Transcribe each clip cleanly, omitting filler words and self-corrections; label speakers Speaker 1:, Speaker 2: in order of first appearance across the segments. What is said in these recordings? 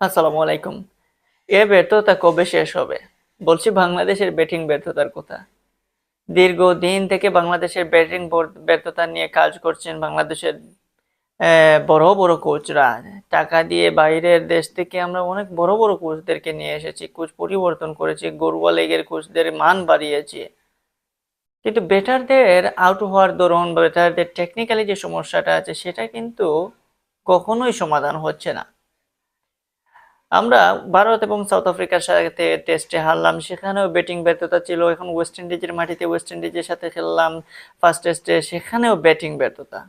Speaker 1: আসসালামু আলাইকুম। এ ব্যর্থতা কবে শেষ হবে? বলছি বাংলাদেশের ব্যাটিং ব্যর্থতার কথা। দীর্ঘদিন থেকে বাংলাদেশের ব্যাটিং ব্যর্থতা নিয়ে কাজ করছেন বাংলাদেশের বড় বড় কোচরা। টাকা দিয়ে বাইরের দেশ থেকে আমরা অনেক বড় বড় কোচদেরকে নিয়ে এসেছি, কোচ পরিবর্তন করেছি, গড়ুয়া লেগের কোচদের মান বাড়িয়েছি। কিন্তু ব্যাটারদের আউট হওয়ার দরুন বা ব্যাটারদের টেকনিক্যালি যে সমস্যাটা আছে সেটা কিন্তু কখনোই সমাধান হচ্ছে না। আমরা ভারত এবং সাউথ আফ্রিকার সাথে টেস্টে হারলাম, সেখানেও ব্যাটিং ব্যর্থতা ছিল। এখন ওয়েস্ট ইন্ডিজের মাটিতে ওয়েস্ট ইন্ডিজের সাথে খেললাম ফার্স্ট টেস্টে, সেখানেও ব্যাটিং ব্যর্থতা।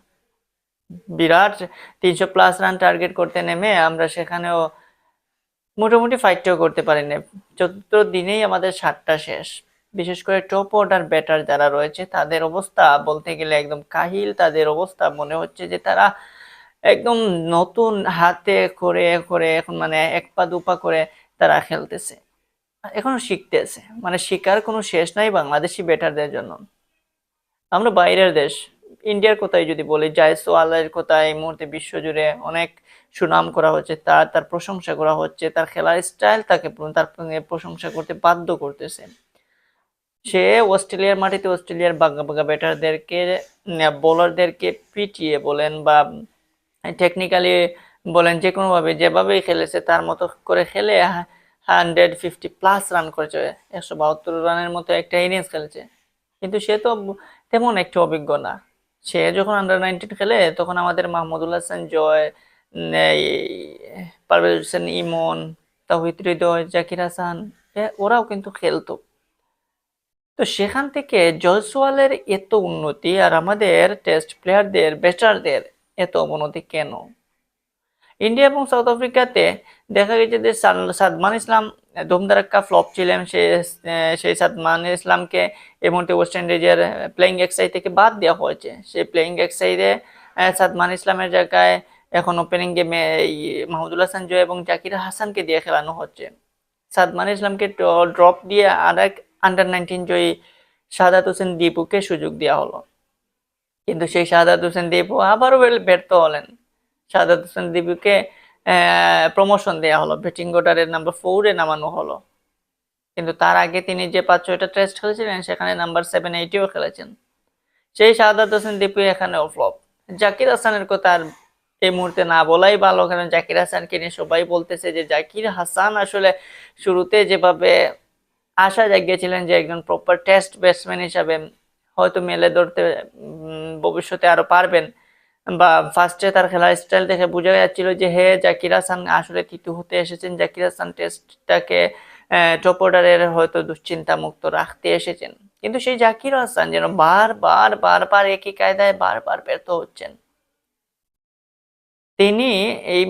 Speaker 1: বিরাট 300+ রান টার্গেট করতে নেমে আমরা সেখানেও মোটামুটি ফাইটটাও করতে পারিনি। 14 দিনেই আমাদের 7টা শেষ। বিশেষ করে টপ অর্ডার ব্যাটার যারা রয়েছে তাদের অবস্থা বলতে গেলে একদম কাহিল। তাদের অবস্থা মনে হচ্ছে যে তারা একদম নতুন হাতে করে করে এখন মানে এক পা দুপা করে তারা খেলতেছে, এখনো শিখতেছে। মানে শিকার কোনো শেষ নাই বাংলাদেশি ব্যাটারদের জন্য। আমরা বাইরের দেশ, ইন্ডিয়ার কথাই যদি বলি, জয়সওয়ালের কথা এই মুহূর্তে বিশ্বজুড়ে অনেক সুনাম করা হচ্ছে, তার তার প্রশংসা করা হচ্ছে, তার খেলার স্টাইল তাকে তার প্রশংসা করতে বাধ্য করতেছে। সে অস্ট্রেলিয়ার মাটিতে অস্ট্রেলিয়ার বাঘা বাঘা ব্যাটারদেরকে বোলারদেরকে পিটিয়ে বলেন বা টেকনিক্যালি বলেন, যে কোনোভাবে যেভাবেই খেলেছে তার মতো করে খেলে 150+ রান করেছে, 172 রানের মতো একটা ইনিংস খেলেছে। কিন্তু সে তো তেমন একটু অভিজ্ঞ না। সে যখন আন্ডার 19 খেলে তখন আমাদের মাহমুদুল হাসান জয়, এই পারভেজ হোসেন ইমন, তাওহিদ হৃদয়, জাকির হাসান, ওরাও কিন্তু খেলতো। তো সেখান থেকে জয়সওয়ালের এত উন্নতি আর আমাদের টেস্ট প্লেয়ারদের ব্যাটারদের এত অবনতি কেন? ইন্ডিয়া এবং সাউথ আফ্রিকাতে দেখা গেছে যে সাদমান ইসলাম ধুমধারাক্কা ফ্লপ ছিলেন। সেই সাদমান ইসলামকে এই মুহূর্তে ওয়েস্ট ইন্ডিজের প্লেয়িং এক্সাই থেকে বাদ দেওয়া হয়েছে। সেই প্লেয়িং এক্সাইডে সাদমান ইসলামের জায়গায় এখন ওপেনিং গেমে মাহমুদুল হাসান জয় এবং জাকির হাসানকে দিয়ে খেলানো হচ্ছে। সাদমান ইসলামকে ড্রপ দিয়ে আর এক আন্ডার 19 জয়ী শাহাদাত হোসেন দীপুকে সুযোগ দেওয়া হলো, কিন্তু সেই শাহাদাত হোসেন দীপু আবারও ব্যর্থ হলেন। শাহাদাত হোসেন দীপুকে প্রমোশন দেওয়া হলো, ব্যাটিং অর্ডারের নাম্বার 4-এ নামানো হলো। কিন্তু তার আগে তিনি যে 5-6টা টেস্ট খেলেছিলেন সেখানে নাম্বার 7-8-এও খেলেছেন। সেই শাহাদাত হোসেন দীপু এখানেও ফ্লপ। জাকির হাসানের কথা আর এই মুহূর্তে না বলাই ভালো, কারণ জাকির হাসানকে নিয়ে সবাই বলতেছে যে জাকির হাসান আসলে শুরুতে যেভাবে আশা জাগিয়েছিলেন যে একজন প্রপার টেস্ট ব্যাটসম্যান হিসাবে হয়তো মেলে ধরতে ভবিষ্যতে আরো পারবেন, বা ফার্স্টে তার খেলার স্টাইল দেখে বোঝা যাচ্ছিল যে হে জাকির হাসান আসলে তৃতীয় হতে এসেছেন, জাকির হাসান টেস্টটাকে টপ অর্ডারের হয়তো দুশ্চিন্তা মুক্ত রাখতে এসেছেন। কিন্তু সেই জাকির হাসান যেন বারবার বারবার একই কায়দায় বারবার ব্যর্থ হচ্ছেন। তিনি এই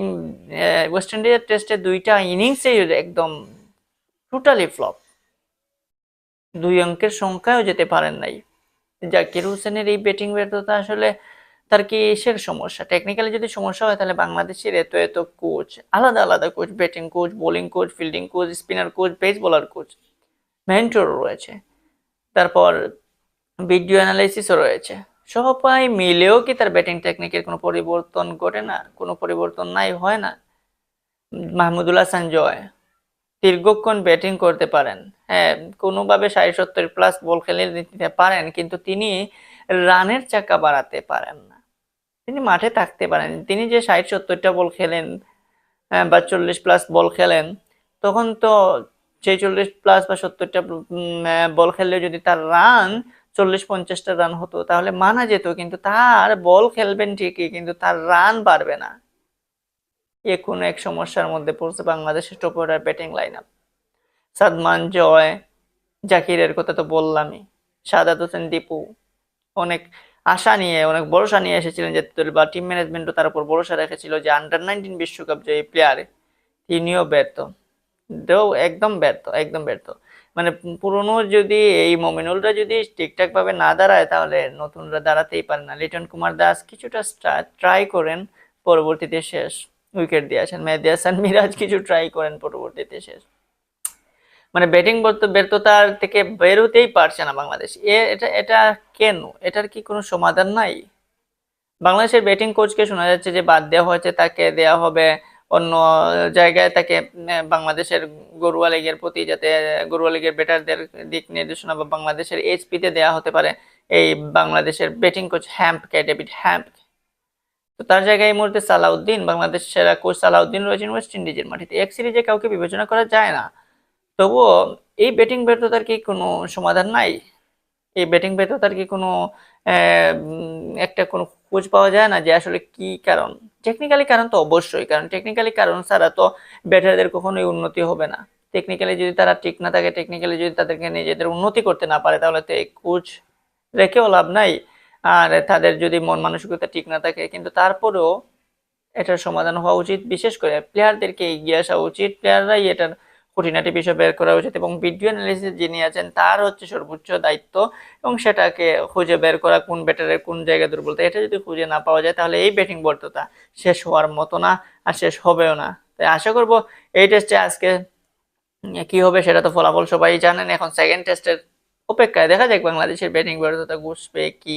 Speaker 1: ওয়েস্ট ইন্ডিজের টেস্টে 2টা ইনিংসেই একদম টোটালি ফ্লপ, 2 অঙ্কের সংখ্যায়ও যেতে পারেন নাই। জাকির হোসেনের এই ব্যাটিং ব্যর্থতা আসলে তার কি এসের সমস্যা? টেকনিক্যালি যদি সমস্যা হয় তাহলে বাংলাদেশের এত এত কোচ, আলাদা আলাদা coach, batting coach, bowling coach, fielding coach, spinner coach, pace bowler coach, mentor রয়েছে, তারপর ভিডিও অ্যানালাইসিসও রয়েছে। সবাই মিলেও কি তার ব্যাটিং টেকনিকের কোনো পরিবর্তন ঘটে না? কোনো পরিবর্তন নাই, হয় না। মাহমুদুল হাসান জয় দীর্ঘক্ষণ ব্যাটিং করতে পারেন, হ্যাঁ, কোনোভাবে 60-70+ বল খেলে দিতে পারেন, কিন্তু তিনি রানের চাকা বাড়াতে পারেন না। তিনি মাঠে থাকতে পারেন। তিনি যে 60-70টা বল খেলেন বা 40+ বল খেলেন, তখন তো সেই 40+ বা 70টা বল খেললে যদি তার রান 40-50টা রান হতো তাহলে মানা যেত, কিন্তু তার বল খেলবেন ঠিকই কিন্তু তার রান বাড়বে না। এ কোনো এক সমস্যার মধ্যে পড়ছে বাংলাদেশের top order batting line up. Sadman Joy, জাকিরের কথা তো বললামই, শাহাদাত হোসেন দীপু অনেক আশা নিয়ে অনেক ভরসা নিয়ে এসেছিলেন যে বা টিম ম্যানেজমেন্টও তার উপর ভরসা রেখেছিল যে আন্ডার 19 বিশ্বকাপ জয়ী প্লেয়ার, তিনিও ব্যর্থ। একদম ব্যর্থ, একদম ব্যর্থ। মানে পুরনো যদি এই মমিনুলরা যদি ঠিকঠাক ভাবে না দাঁড়ায় তাহলে নতুনরা দাঁড়াতেই পারে না। লিটন কুমার দাস কিছুটা ট্রাই করেন, পরবর্তীতে শেষ, উইকেট দিয়ে আসেন। মেহেদী হাসান মিরাজ কিছু ট্রাই করেন, পরবর্তীতে শেষ। মানে ব্যাটিং ব্যর্থতার থেকে বেরোতেই পারছে না বাংলাদেশ। এটা এটা কেন? এটার কি কোনো সমাধান নাই? বাংলাদেশের ব্যাটিং কোচকে শোনা যাচ্ছে যে বাদ দেওয়া হয়েছে, তাকে দেওয়া হবে অন্য জায়গায় তাকে বাংলাদেশের ঘরোয়া লিগের প্রতি যাতে ঘরোয়া লিগের ব্যাটারদের দিক নির্দেশনা বা বাংলাদেশের এইচপিতে দেওয়া হতে পারে এই বাংলাদেশের ব্যাটিং কোচ ডেভিড হ্যাম্প। তো তার জায়গায় এই মুহূর্তে সালাউদ্দিন, বাংলাদেশ সেরা কোচ সালাউদ্দিন রয়েছেন ওয়েস্ট ইন্ডিজের মাটিতে। এক সিরিজে কাউকে বিবেচনা করা যায় না, তবুও এই ব্যাটিং ব্যর্থতার কি কোনো সমাধান নাই? এই ব্যাটিং ব্যর্থতার কি কোনো একটা কোনো খোঁজ পাওয়া যায় না যে আসলে কি কারণ? টেকনিক্যালি কারণ তো অবশ্যই, কারণ টেকনিক্যালি কারণ ছাড়া তো ব্যাটারদের কখনোই উন্নতি হবে না। টেকনিক্যালি যদি তারা ঠিক না থাকে, টেকনিক্যালি যদি তাদেরকে নিজেদের উন্নতি করতে না পারে, তাহলে তো এই কোচ রেখেও লাভ নাই। আর তাদের যদি মন মানসিকতা ঠিক না থাকে, কিন্তু তারপরেও এটার সমাধান হওয়া উচিত। বিশেষ করে প্লেয়ারদেরকে এগিয়ে আসা উচিত, প্লেয়াররাই এটার খুঁটিনাটি বিষয় বের করা উচিত, এবং ভিডিও অ্যানালিসিস যিনি আছেন তার হচ্ছে সর্বোচ্চ দায়িত্ব, এবং সেটাকে খুঁজে বের করা কোন ব্যাটারের কোন জায়গায় দুর্বলতা। এটা যদি খুঁজে না পাওয়া যায়, তাহলে এই ব্যাটিং ব্যর্থতা শেষ হওয়ার মতো না, আর শেষ হবেও না। তাই আশা করব এই টেস্টে আজকে কি হবে সেটা তো ফলাফল সবাই জানেন। এখন সেকেন্ড টেস্টের অপেক্ষায়, দেখা যাক বাংলাদেশের ব্যাটিং ব্যর্থতা ঘুষবে কি